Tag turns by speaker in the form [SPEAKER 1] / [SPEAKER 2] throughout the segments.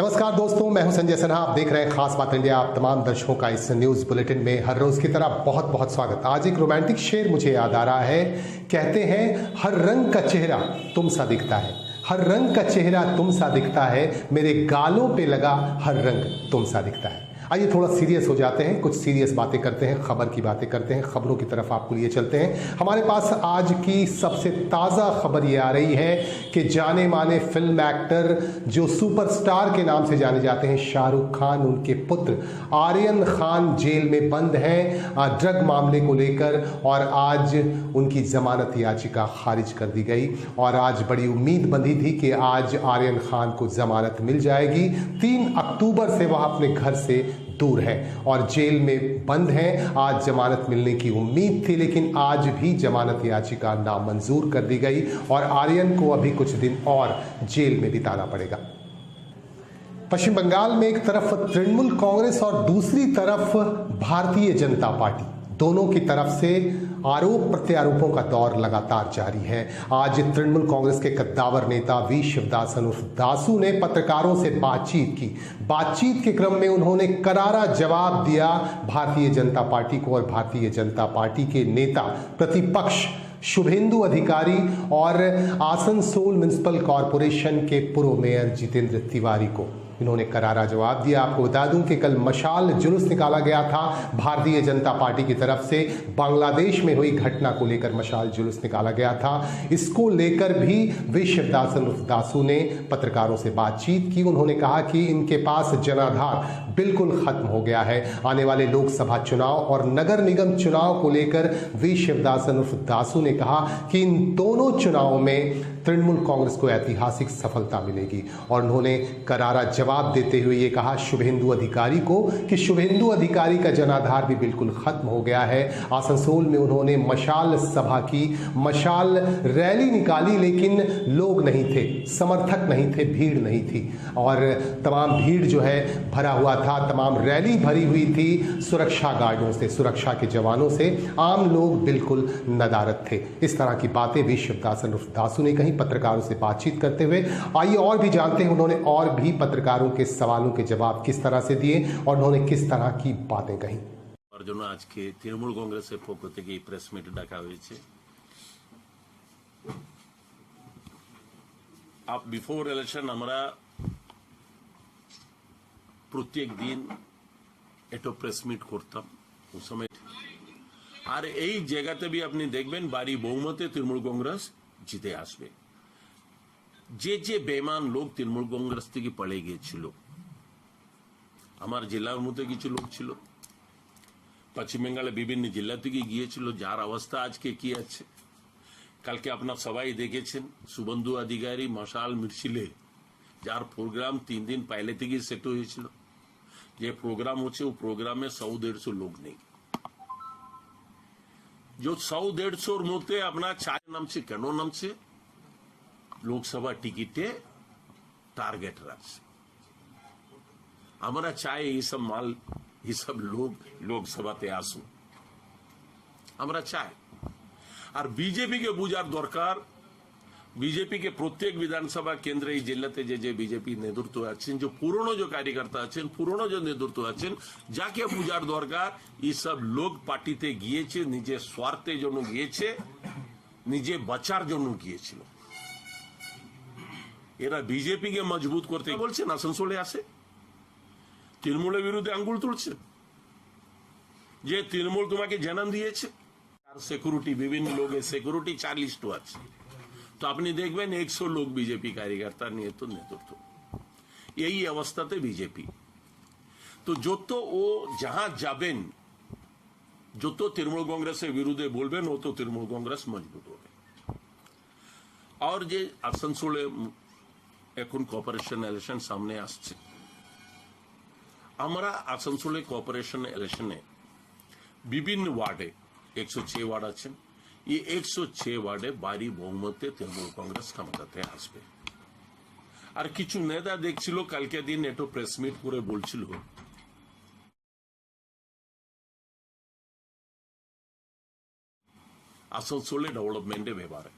[SPEAKER 1] नमस्कार दोस्तों, मैं हूं संजय सिन्हा। आप देख रहे हैं खास बात इंडिया। आप तमाम दर्शकों का इस न्यूज बुलेटिन में हर रोज की तरह बहुत बहुत स्वागत। आज एक रोमांटिक शेर मुझे याद आ रहा है। कहते हैं, हर रंग का चेहरा तुम सा दिखता है, हर रंग का चेहरा तुम सा दिखता है, मेरे गालों पे लगा हर रंग तुम सा दिखता है। आइए थोड़ा सीरियस हो जाते हैं, कुछ सीरियस बातें करते हैं, खबर की बातें करते हैं, खबरों की तरफ आपको लिए चलते हैं। हमारे पास आज की सबसे ताज़ा खबर ये आ रही है कि जाने माने फिल्म एक्टर जो सुपरस्टार के नाम से जाने जाते हैं, शाहरुख खान, उनके पुत्र आर्यन खान जेल में बंद हैं ड्रग मामले को लेकर, और आज उनकी जमानत याचिका खारिज कर दी गई। और आज बड़ी उम्मीद बंधी थी कि आज आर्यन खान को जमानत मिल जाएगी। 3 अक्टूबर से वह अपने घर से दूर है और जेल में बंद हैं। आज जमानत मिलने की उम्मीद थी, लेकिन आज भी जमानत याचिका नामंजूर कर दी गई और आर्यन को अभी कुछ दिन और जेल में बिताना पड़ेगा। पश्चिम बंगाल में एक तरफ तृणमूल कांग्रेस और दूसरी तरफ भारतीय जनता पार्टी, दोनों की तरफ से आरोप प्रत्यारोपों का दौर लगातार जारी है। आज तृणमूल कांग्रेस के कद्दावर नेता वी शिवदासन उर्फ दासू ने पत्रकारों से बातचीत की। बातचीत के क्रम में उन्होंने करारा जवाब दिया भारतीय जनता पार्टी को और भारतीय जनता पार्टी के नेता प्रतिपक्ष शुभेंदु अधिकारी और आसनसोल म्युनिसिपल कॉरपोरेशन के पूर्व मेयर जितेंद्र तिवारी को इन्होंने करारा जवाब दिया। आपको बता दूं कि कल मशाल जुलूस निकाला गया था भारतीय जनता पार्टी की तरफ से। बांग्लादेश में हुई घटना को लेकर मशाल जुलूस निकाला गया था। इसको लेकर भी वी शिवदासन उर्फ दासू ने पत्रकारों से बातचीत की। उन्होंने कहा कि इनके पास जनाधार बिल्कुल खत्म हो गया है। आने वाले लोकसभा चुनाव और नगर निगम चुनाव को लेकर वी शिवदासन उर्फ दासू ने कहा कि इन दोनों चुनावों में तृणमूल कांग्रेस को ऐतिहासिक सफलता मिलेगी। और उन्होंने करारा जवाब देते हुए ये कहा शुभेंदु अधिकारी को कि शुभेंदु अधिकारी का जनाधार भी बिल्कुल खत्म हो गया है। आसनसोल में उन्होंने मशाल सभा की, मशाल रैली निकाली, लेकिन लोग नहीं थे, समर्थक नहीं थे, भीड़ नहीं थी। और तमाम भीड़ जो है भरा हुआ था, तमाम रैली भरी हुई थी सुरक्षा गार्डों से, सुरक्षा के जवानों से। आम लोग बिल्कुल नदारद थे। इस तरह की बातें भी शिवदासन उर्फ दासू ने कही पत्रकारों से बातचीत करते हुए। आइए और भी जानते हैं उन्होंने और भी पत्रकारों के सवालों के जवाब किस तरह से दिए और उन्होंने किस तरह की बातें कही।
[SPEAKER 2] और जो आज के तृणमूल कांग्रेस पक्ष থেকে প্রেস মিট ডাকা হয়েছে। आप बिफोर इलेक्शन আমরা প্রত্যেক দিন একটা প্রেস মিট করতাম उस समय। আর এই জায়গাতে भी আপনি দেখবেন বাড়ি বহুমতে তৃণমূল কংগ্রেস জিতে আসবে। যে যে বেমান লোক তৃণমূল কংগ্রেস থেকে পালিয়ে গিয়েছিল, আমার জেলার মধ্যে কিছু লোক ছিল, পশ্চিম বেঙ্গলে বিভিন্ন জেলা থেকে গিয়েছিল, যার অবস্থা আজকে কি আছে। কালকে আপনার সবাই দেখেছেন শুভেন্দু অধিকারী মশাল মিছিলে, যার প্রোগ্রাম 3 दिन पहले থেকে সেট হয়েছিল। যে প্রোগ্রাম হচ্ছে ও প্রোগ্রামে 100-150 লোক নেই। जो 100-150 মধ্যে আপনার চার নামছে, কেন নামছে? লোকসভা টিকিটে টার্গেট রাখছে। আমরা চাই এইসব মাল, এইসব লোক লোকসভাতে আসুন, আমরা চাই। আর বিজেপিকে বোঝার দরকার, বিজেপিকে প্রত্যেক বিধানসভা কেন্দ্রে এই জেলাতে যে যে বিজেপি নেতৃত্ব আছেন, যে পুরনো যে কার্যকর্তা আছেন, পুরনো যে নেতৃত্ব আছেন, যাকে বোঝার দরকার এইসব লোক পার্টিতে গিয়েছে নিজের স্বার্থের জন্য গিয়েছে, নিজে বাঁচার জন্য গিয়েছিল। এরা বিজেপিকে মজবুত করতে বলছেন, আসানসোলে আসে তৃণমূলের বিরুদ্ধে আঙ্গুল তুলছে। যে তৃণমূল তোমাকে জানান দিয়েছে, আর সিকিউরিটি বিভিন্ন লোকের সিকিউরিটি 40 আছে, তো আপনি দেখবেন 100 লোক বিজেপি কার্যকর্তা নিয়ে তো নেতৃত্ব। এই অবস্থাতে বিজেপি তো যত ও যাহা যাবেন, যত তৃণমূল কংগ্রেসের বিরুদ্ধে বলবেন, ও তো তৃণমূল কংগ্রেস মজবুত হবে। আর যে আসানসোলে এখন কর্পোরেশন ইলেকশন সামনে আসছে, আমরা আসানসোলে কর্পোরেশন ইলেকশনে বিভিন্ন ওয়ার্ডে 106 ওয়ার্ড আছেন, এই 106 ওয়ার্ডে ভারী বহুমতে তৃণমূল কংগ্রেস ক্ষমতাতে আসবে। আর কিছু নেতা দেখছিল কালকে দিন একটু প্রেস মিট করে বলছিল আসানসোলে ডেভেলপমেন্টের ব্যাপারে।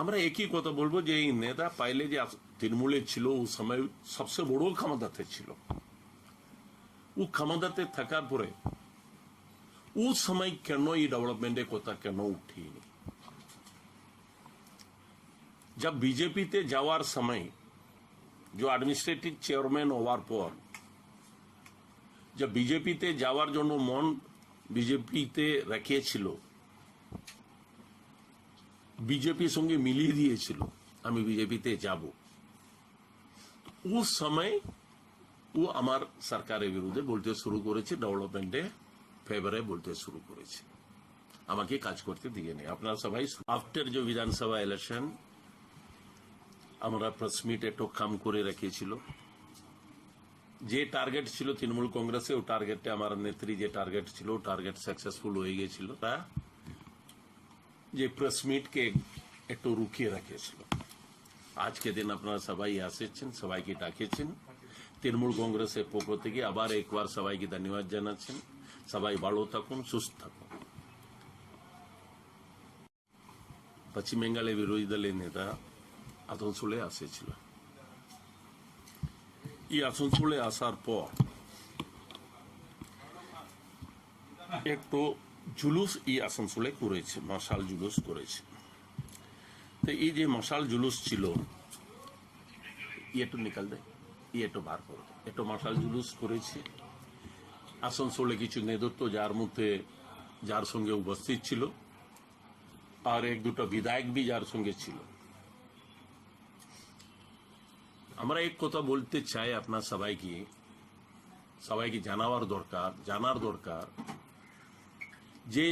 [SPEAKER 2] আমরা একই কথা বলবো যে এই নেতা পাইলে যে তৃণমূলে ছিল ও সময় সবচেয়ে বড় ক্ষমতাতে ছিল, ও ক্ষমতাতে থাকার পরে ও সময় কেন এই ডেভেলপমেন্টের কথা কেন উঠিনি? जब बीजेपी ते যাওয়ার समय जो एडमिनिस्ट्रेटिव चेयरमैन হওয়ার পর जब बीजेपी ते যাওয়ার জন্য মন बीजेपी তে রেখেছিল, बीजेपी সঙ্গে মিলিয়ে দিয়েছিল আমি बीजेपी তে যাব, उस समय ও আমার সরকারের বিরুদ্ধে বলতে শুরু করেছে, ডেভেলপমেন্টে ফেভারে বলতে শুরু করেছে, আমাকে কাজ করতে দিয়ে নেই। আপনারা সবাই আফটার যে বিধানসভা ইলেকশন আমরা প্রেস মিট একটু কাম করে রেখেছিল, যে টার্গেট ছিল তৃণমূল কংগ্রেসে ও টার্গেটে আমার নেত্রী যে টার্গেট ছিল টার্গেট সাকসেসফুল হয়ে গেছিল, তা যে প্রেস মিটকে একটু রুকিয়ে রেখেছিল। আজকে দিন আপনারা সবাই এসেছেন, সবাইকে ডাকেছেন, তৃণমূল কংগ্রেসের পক্ষ থেকে আবার একবার সবাইকে ধন্যবাদ জানাচ্ছেন। সবাই ভালো থাকুন, সুস্থ থাকুন। পশ্চিম বেঙ্গলের বিরোধী দলের নেতা আসানসোলে আসেছিল, এই আসানসোলে আসার পর একটু জুলুস এই আসানসোলে করেছে, মশাল জুলুস করেছে। তো এই যে মশাল জুলুস ছিল, একটু নিকাল দেয়, একটু বার করো, একটু মশাল জুলুস করেছে আসানসোলে কিছু নেতৃত্ব, যার মধ্যে যার সঙ্গে উপস্থিত ছিল, আর এক দুটো বিধায়ক বি যার সঙ্গে ছিল। আমরা এক কথা বলতে চাই আপনার সবাইকে জানার দরকার যে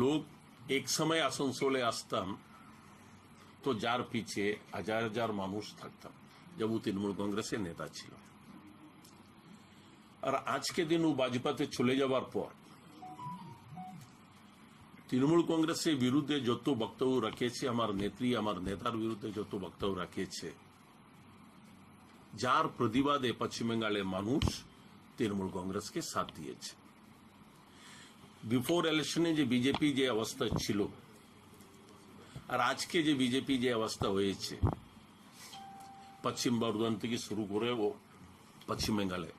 [SPEAKER 2] লোক এক সময় আসানসোলে আসতাম তো যার পিছে হাজার হাজার মানুষ থাকতাম, जब वो तृणमूल कांग्रेस नेता ছিল। আর আজকে দিন ও ভাজপাতে চলে যাওয়ার পর তৃণমূল কংগ্রেসের বিরুদ্ধে যত বক্তব্য রাখেছে, আমার নেত্রী আমার নেতার বিরুদ্ধে যত বক্তব্য রাখেছে, যার প্রতিবাদে পশ্চিম বেঙ্গলের মানুষ তৃণমূল কংগ্রেসকে সাথ দিয়েছে। বিফোর ইলেকশনে যে বিজেপি যে অবস্থা ছিল আর আজকে যে বিজেপি যে অবস্থা হয়েছে, পশ্চিম বর্ধমান থেকে শুরু করে ও পশ্চিম বেঙ্গলে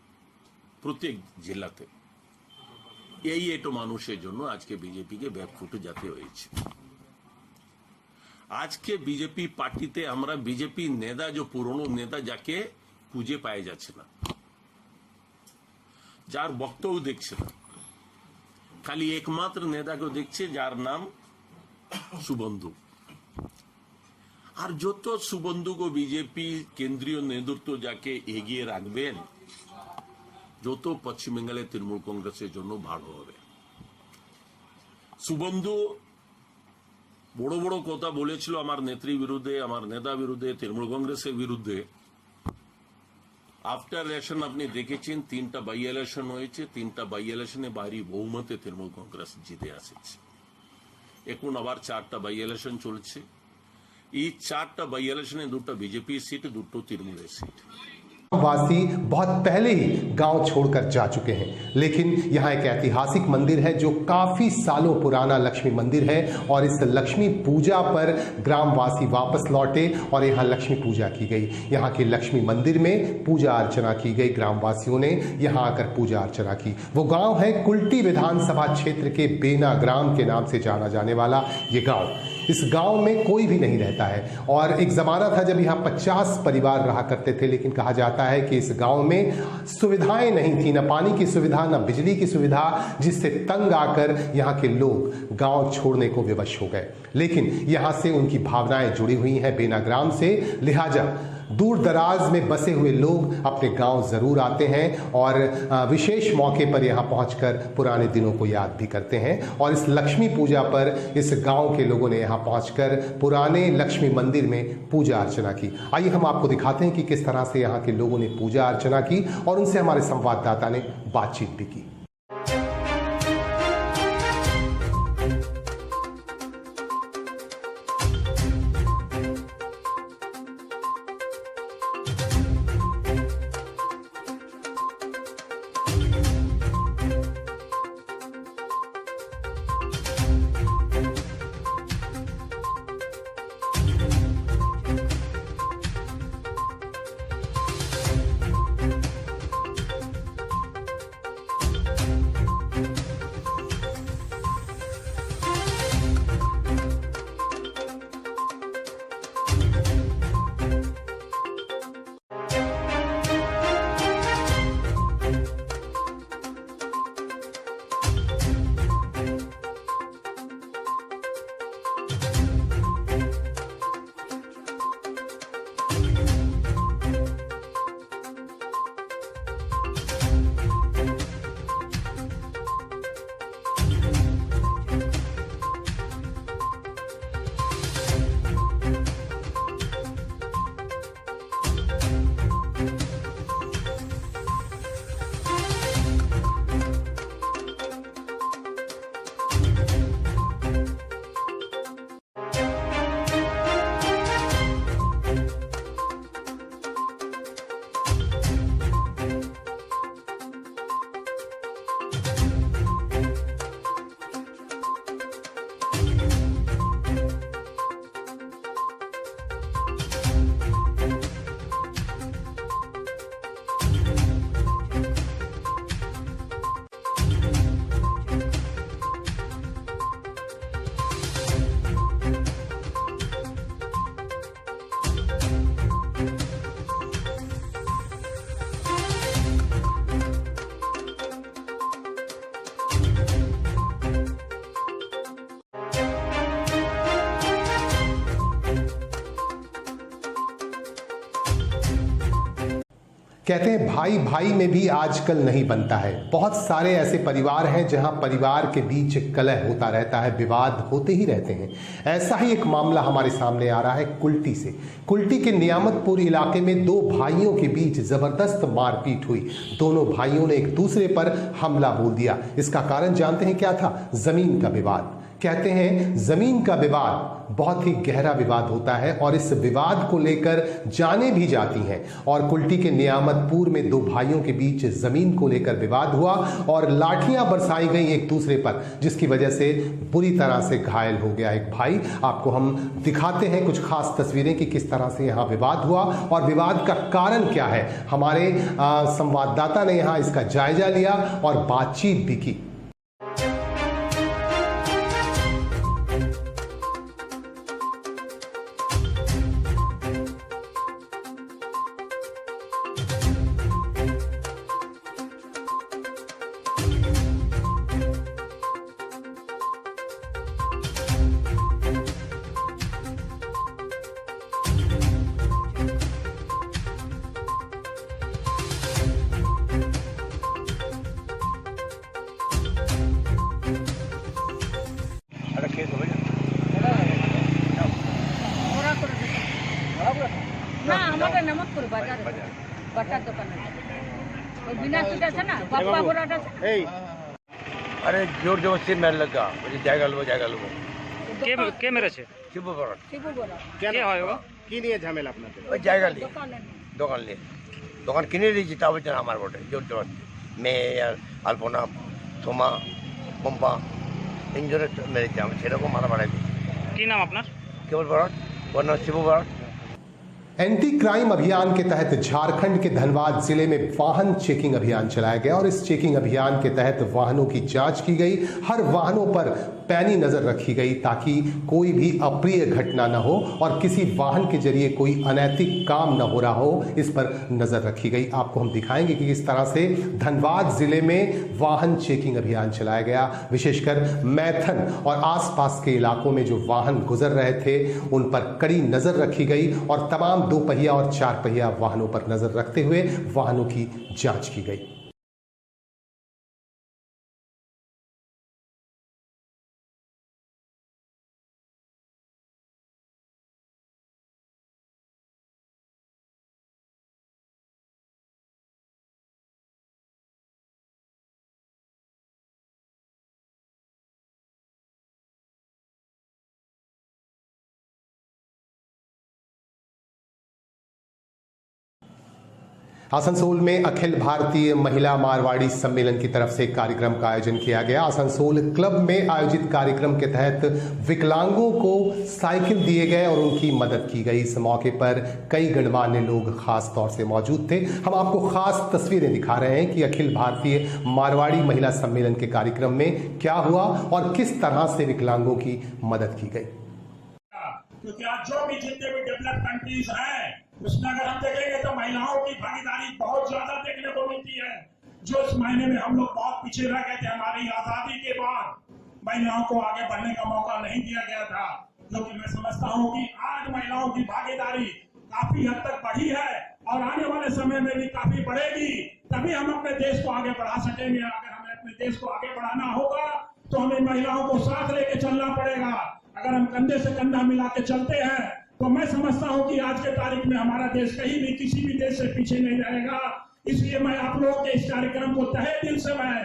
[SPEAKER 2] প্রত্যেক জেলাতে, এই একটু মানুষের জন্য আজকে বিজেপিকে ব্যাকফুটে যেতে হয়েছে। আজকে বিজেপি পার্টিতে আমরা বিজেপি নেতা, যে পুরনো নেতা যাকে খুঁজে পাওয়া যাচ্ছে না, যার বক্তব্য দেখছে না, খালি একমাত্র নেতাকে দেখছে যার নাম শুভেন্দু। আর যত শুভেন্দুকে বিজেপি কেন্দ্রীয় নেতৃত্ব যাকে এগিয়ে রাখবেন, যত পশ্চিম বেঙ্গলের তৃণমূল কংগ্রেসের জন্য ভালো হবে। শুভেন্দু বড় বড় কথা বলেছিল আমার নেত্রীর বিরুদ্ধে, আমার নেতা বিরুদ্ধে, তৃণমূল কংগ্রেসের বিরুদ্ধে। আফটার ইলেকশন আপনি দেখেছেন 3টা বাই ইলেকশন হয়েছে, 3টা বাই ইলেকশনে ভারী বহুমতে তৃণমূল কংগ্রেস জিতে আসছে। এখন আবার 4টা বাই ইলেকশন চলছে, এই 4টা বাই ইলেকশনে 2টা বিজেপি সিট, 2টো তৃণমূলের সিট।
[SPEAKER 1] वासी बहुत पहले ही गांव छोड़कर जा चुके हैं, लेकिन यहाँ एक ऐतिहासिक मंदिर है जो काफी सालों पुराना लक्ष्मी मंदिर है, और इस लक्ष्मी पूजा पर ग्रामवासी वापस लौटे और यहाँ लक्ष्मी पूजा की गई। यहाँ के लक्ष्मी मंदिर में पूजा अर्चना की गई, ग्रामवासियों ने यहाँ आकर पूजा अर्चना की। वो गांव है कुल्टी विधानसभा क्षेत्र के बेना ग्राम के नाम से जाना जाने वाला ये गांव। इस गांव में कोई भी नहीं रहता है, और एक जमाना था जब यहाँ 50 परिवार रहा करते थे, लेकिन कहा जाता है कि इस गांव में सुविधाएं नहीं थी, न पानी की सुविधा, न बिजली की सुविधा, जिससे तंग आकर यहाँ के लोग गांव छोड़ने को विवश हो गए। लेकिन यहाँ से उनकी भावनाएं जुड़ी हुई हैं बेना ग्राम से, लिहाजा दूर दराज में बसे हुए लोग अपने गांव जरूर आते हैं और विशेष मौके पर यहाँ पहुंचकर पुराने दिनों को याद भी करते हैं। और इस लक्ष्मी पूजा पर इस गांव के लोगों ने यहाँ पहुंचकर पुराने लक्ष्मी मंदिर में पूजा अर्चना की। आइए हम आपको दिखाते हैं कि किस तरह से यहाँ के लोगों ने पूजा अर्चना की, और उनसे हमारे संवाददाता ने बातचीत भी की। कहते हैं भाई भाई में भी आजकल नहीं बनता है। बहुत सारे ऐसे परिवार हैं जहां परिवार के बीच कलह होता रहता है, विवाद होते ही रहते हैं। ऐसा ही एक मामला हमारे सामने आ रहा है कुल्टी से। कुल्टी के नियामतपुर इलाके में दो भाइयों के बीच जबरदस्त मारपीट हुई। दोनों भाइयों ने एक दूसरे पर हमला बोल दिया। इसका कारण जानते हैं क्या था? जमीन का विवाद। कहते हैं जमीन का विवाद बहुत ही गहरा विवाद होता है और इस विवाद को लेकर जाने भी जाती हैं। और कुल्टी के नियामतपुर में दो भाइयों के बीच जमीन को लेकर विवाद हुआ और लाठियां बरसाई गई एक दूसरे पर, जिसकी वजह से बुरी तरह से घायल हो गया एक भाई। आपको हम दिखाते हैं कुछ खास तस्वीरें कि किस तरह से यहां विवाद हुआ और विवाद का कारण क्या है। हमारे संवाददाता ने यहां इसका जायजा लिया और बातचीत भी की।
[SPEAKER 3] না আমাদের নামতপুর বাজার বাটার দোকান আছে ওই বিনাশিটা আছে না বাপ্পা বড়াটা
[SPEAKER 4] এই আরে জোর জবরদস্তি মেরে লাগা বলি জায়গা লবো
[SPEAKER 5] কে মেরেছে?
[SPEAKER 4] শিবু বড়
[SPEAKER 3] শিবু বড়া
[SPEAKER 5] কে হয় ও?
[SPEAKER 4] কি নিয়ে ঝামেলা আপনাদের? ওই জায়গা নিয়ে দোকান নিয়ে দোকান কিনে দিয়েছি তা বলছেন আমার বটে জোর জবরদস্তি মেয়ে আর আলপনা সোমা পম্পা তিনজনে মেরেছে আমি সেরকম মারা মারা দিয়েছি।
[SPEAKER 5] কি নাম আপনার?
[SPEAKER 4] কেবল বড় ওর নাম শিবু বড়।
[SPEAKER 1] एंटी क्राइम अभियान के तहत झारखंड के धनबाद जिले में वाहन चेकिंग अभियान चलाया गया और इस चेकिंग अभियान के तहत वाहनों की जांच की गई। हर वाहनों पर पैनी नजर रखी गई ताकि कोई भी अप्रिय घटना न हो और किसी वाहन के जरिए कोई अनैतिक काम न हो रहा हो, इस पर नजर रखी गई। आपको हम दिखाएंगे कि किस तरह से धनबाद जिले में वाहन चेकिंग अभियान चलाया गया। विशेषकर मैथन और आसपास के इलाकों में जो वाहन गुजर रहे थे उन पर कड़ी नजर रखी गई और तमाम 2 पहिया और 4 पहिया वाहनों पर नजर रखते हुए वाहनों की जांच की गई। आसनसोल में अखिल भारतीय महिला मारवाड़ी सम्मेलन की तरफ से कार्यक्रम का आयोजन किया गया। आसनसोल क्लब में आयोजित कार्यक्रम के तहत विकलांगों को साइकिल दिए गए और उनकी मदद की गई। इस मौके पर कई गणमान्य लोग खास तौर से मौजूद थे। हम आपको खास तस्वीरें दिखा रहे हैं कि अखिल भारतीय मारवाड़ी महिला सम्मेलन के कार्यक्रम में क्या हुआ और किस तरह से विकलांगों की मदद की गई।
[SPEAKER 6] क्योंकि आज जो भी जितने भी डेवलप कंट्रीज हैं उसमें अगर हम देखेंगे तो महिलाओं की भागीदारी बहुत ज्यादा देखने को मिलती है। जो इस महीने में हम लोग बहुत पीछे रह गए थे, हमारी आजादी के बाद महिलाओं को आगे बढ़ने का मौका नहीं दिया गया था, जो कि मैं समझता हूँ कि आज महिलाओं की भागीदारी काफी हद तक बढ़ी है और आने वाले समय में भी काफी बढ़ेगी। तभी हम अपने देश को आगे बढ़ा सकेंगे। अगर हमें अपने देश को आगे बढ़ाना होगा तो हमें महिलाओं को साथ लेके चलना पड़ेगा। अगर हम कंधे से कंधा मिला के चलते हैं तो मैं समझता हूं कि आज के तारीख में हमारा देश कहीं भी किसी भी देश से पीछे नहीं रहेगा। इसलिए मैं आप लोगों के इस कार्यक्रम को तहे दिल से मैं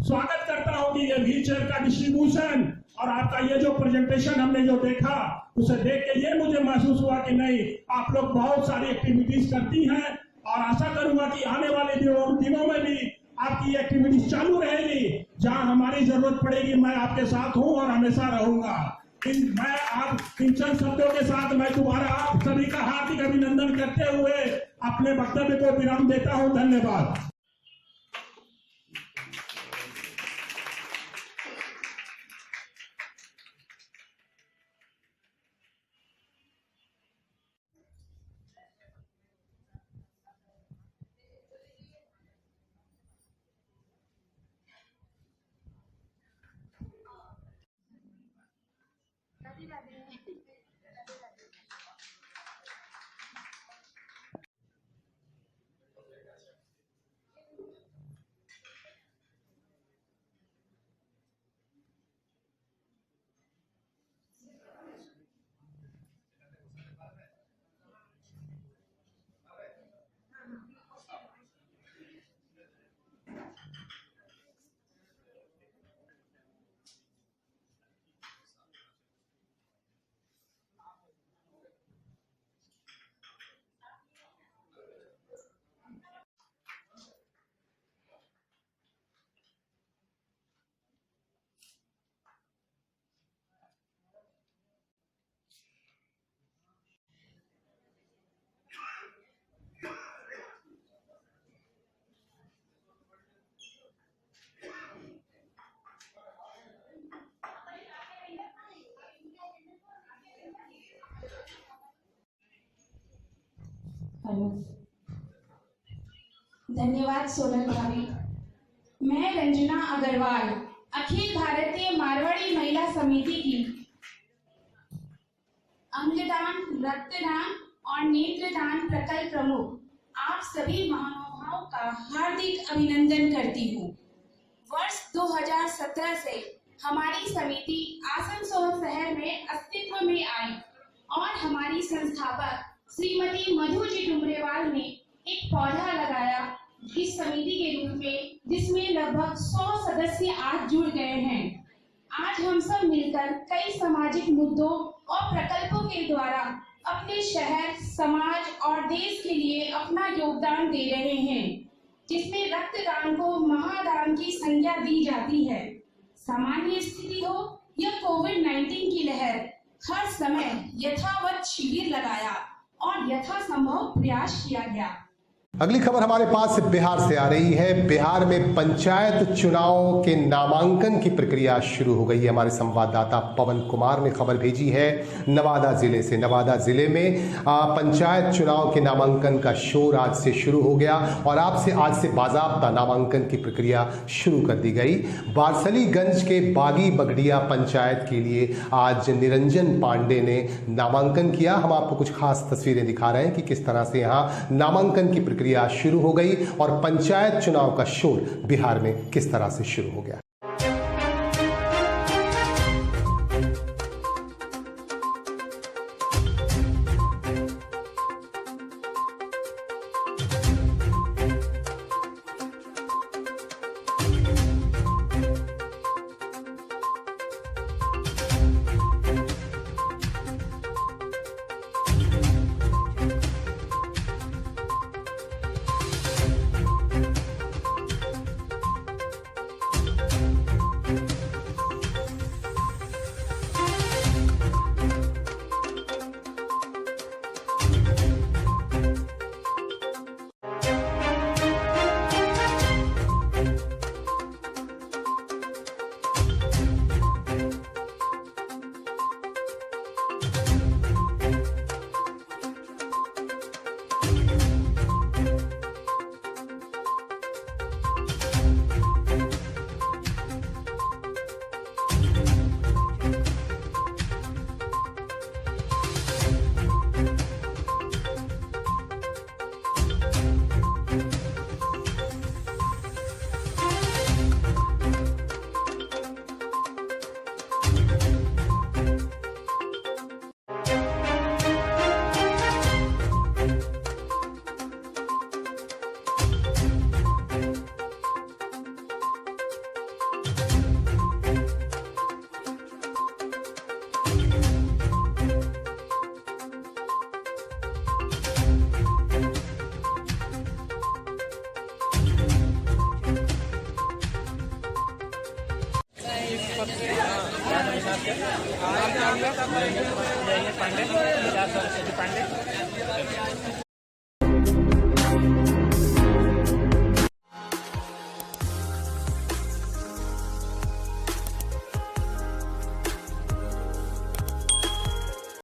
[SPEAKER 6] स्वागत करता हूं कि ये व्हील चेयर का डिस्ट्रीब्यूशन और आपका ये जो प्रेजेंटेशन हमने जो देखा उसे देख के ये मुझे महसूस हुआ कि नहीं, आप लोग बहुत सारी एक्टिविटीज करती हैं और आशा करूंगा कि आने वाले दिनों में भी आपकी एक्टिविटीज चालू रहेगी। जहां हमारी जरूरत पड़ेगी मैं आपके साथ हूं और हमेशा रहूंगा। मैं आप इन चंद शब्दों के साथ मैं दोबारा आप सभी का हार्दिक अभिनंदन करते हुए अपने वक्तव्य को विराम देता हूं। धन्यवाद।
[SPEAKER 7] हेलो, धन्यवाद सोनल भाभी। मैं रंजना अग्रवाल, अखिल भारतीय मारवाड़ी महिला समिति की अंगदान, रक्तदान और नेत्रदान प्रकल्प प्रमुख आप सभी महानुभावों का हार्दिक अभिनंदन करती हूँ। वर्ष 2017 से हमारी समिति आसनसोल शहर में अस्तित्व में आई और हमारी संस्थापक श्रीमती मधु जी डुमरेवाल ने एक पौधा लगाया इस समिति के रूप में, जिसमें लगभग 100 सदस्य आज जुड़ गए हैं। आज हम सब मिलकर कई सामाजिक मुद्दों और प्रकल्पों के द्वारा अपने शहर, समाज और देश के लिए अपना योगदान दे रहे हैं, जिसमें रक्तदान को महादान की संज्ञा दी जाती है। सामान्य स्थिति हो या कोविड-19 की लहर, हर समय यथावत शिविर लगाया और यथासंभव प्रयास किया गया।
[SPEAKER 1] अगली खबर हमारे पास बिहार से आ रही है। बिहार में पंचायत चुनाव के नामांकन की प्रक्रिया शुरू हो गई है। हमारे संवाददाता पवन कुमार ने खबर भेजी है नवादा जिले से। नवादा जिले में पंचायत चुनाव के नामांकन का शोर आज से शुरू हो गया और आज से बाजाबता नामांकन की प्रक्रिया शुरू कर दी गई। बारसलीगंज के बागी बगड़िया पंचायत के लिए आज निरंजन पांडे ने नामांकन किया। हम आपको कुछ खास तस्वीरें दिखा रहे हैं कि किस तरह से यहाँ नामांकन की प्रक्रिया शुरू हो गई और पंचायत चुनाव का शोर बिहार में किस तरह से शुरू हो गया।
[SPEAKER 5] पांडे